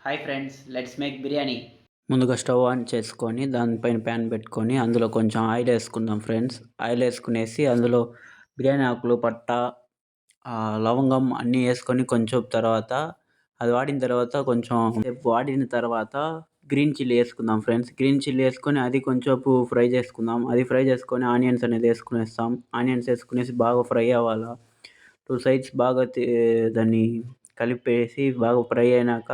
Hi friends, let's make biryani. ముందుగా stove on చేసుకొని దానిపైన ప్యాన్ పెట్టుకొని అందులో కొంచెం ఆయిల్ వేసుకుందాం ఫ్రెండ్స్. ఆయిల్ వేసుకునేసి అందులో బిర్యానీ ఆకులు, పట్ట, లవంగం అన్నీ వేసుకొని కొంచెం తర్వాత అది వాడిన తర్వాత కొంచెం సేపు వాడిన తర్వాత గ్రీన్ చిల్లీ వేసుకుందాం ఫ్రెండ్స్. గ్రీన్ చిల్లీ వేసుకొని అది కొంచెంసేపు ఫ్రై చేసుకుందాం. అది ఫ్రై చేసుకొని ఆనియన్స్ అనేది వేసుకునేస్తాం. ఆనియన్స్ వేసుకునేసి బాగా ఫ్రై అవ్వాలా. టూ సైడ్స్ బాగా దాన్ని కలిపేసి బాగా ఫ్రై అయినాక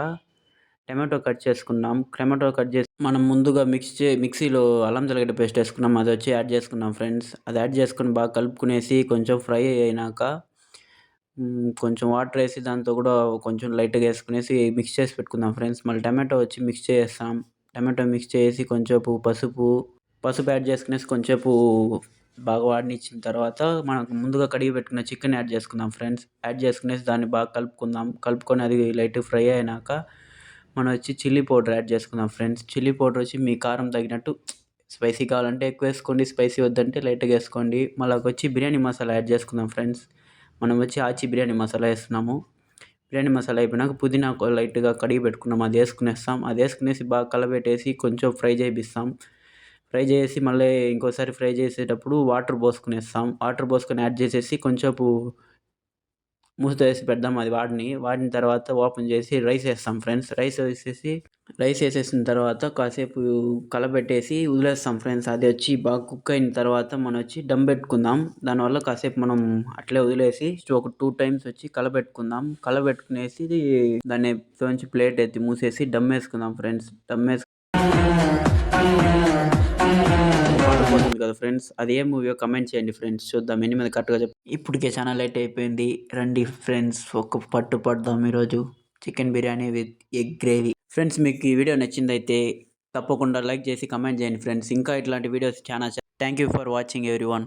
టమాటో కట్ చేసుకున్నాం. టమాటో కట్ చేసి మనం ముందుగా మిక్సీలో అల్లం తెల్లగడ్డ పేస్ట్ వేసుకున్నాం. అది వచ్చి యాడ్ చేసుకున్నాం ఫ్రెండ్స్. అది యాడ్ చేసుకొని బాగా కలుపుకునేసి కొంచెం ఫ్రై అయినాక కొంచెం వాటర్ వేసి దాంతో కూడా కొంచెం లైట్గా వేసుకునేసి మిక్స్ చేసి పెట్టుకుందాం ఫ్రెండ్స్. మళ్ళీ టమాటో వచ్చి మిక్స్ చేస్తాం. టమాటో మిక్స్ చేసి కొంచెంసేపు పసుపు యాడ్ చేసుకునేసి కొంచెంసేపు బాగా వాడనిచ్చిన తర్వాత మనకు ముందుగా కడిగి పెట్టుకున్న చికెన్ యాడ్ చేసుకుందాం ఫ్రెండ్స్. యాడ్ చేసుకునేసి దాన్ని బాగా కలుపుకుందాం. కలుపుకొని అది లైట్ ఫ్రై అయినాక మనం వచ్చి చిల్లీ పౌడర్ యాడ్ చేసుకుందాం ఫ్రెండ్స్. చిల్లీ పౌడర్ వచ్చి మీ కారం తగినట్టు స్పైసీ కావాలంటే ఎక్కువ వేసుకోండి, స్పైసీ వద్దంటే లైట్గా వేసుకోండి. మళ్ళీ వచ్చి బిర్యానీ మసాలా యాడ్ చేసుకుందాం ఫ్రెండ్స్. మనం వచ్చి ఆచి బిర్యానీ మసాలా వేస్తున్నాము. బిర్యానీ మసాలా అయిపోయినాక పుదీనా లైట్గా కడిగి పెట్టుకున్నాం, అది వేసుకునేస్తాం. అది వేసుకునేసి బాగా కలబెట్టేసి కొంచెం ఫ్రై చేపిస్తాం. ఫ్రై చేసి మళ్ళీ ఇంకోసారి ఫ్రై చేసేటప్పుడు వాటర్ పోసుకునేస్తాం. వాటర్ పోసుకొని యాడ్ చేసేసి కొంచెంసేపు మూత వేసి పెడదాం. అది వాడిన తర్వాత ఓపెన్ చేసి రైస్ వేస్తాం ఫ్రెండ్స్. రైస్ వేసేసిన తర్వాత కాసేపు కలబెట్టేసి వదిలేస్తాం ఫ్రెండ్స్. అది వచ్చి బాగా కుక్ అయిన తర్వాత మనం వచ్చి దమ్ పెట్టుకుందాం. దానివల్ల కాసేపు మనం అట్లే వదిలేసి ఒక 2 టైమ్స్ వచ్చి కలబెట్టుకునేసి దాన్ని నుంచి ప్లేట్ ఎత్తి మూసేసి దమ్ వేసుకుందాం ఫ్రెండ్స్. పోతుంది కదా ఫ్రెండ్స్, అది ఏ మూవీయో కమెంట్ చేయండి ఫ్రెండ్స్, చూద్దాం ఎన్ని మంది కరెక్ట్గా ఇప్పటికే చాలా లేట్ అయిపోయింది. రండి ఫ్రెండ్స్, ఒక పట్టు పడదాం ఈరోజు chicken biryani with egg gravy. Friends, మీకు ఈ వీడియో నచ్చిందైతే తప్పకుండా లైక్ చేసి కమెంట్ చేయండి ఫ్రెండ్స్. ఇంకా ఇట్లాంటి వీడియోస్ చాలా. Thank you for watching everyone.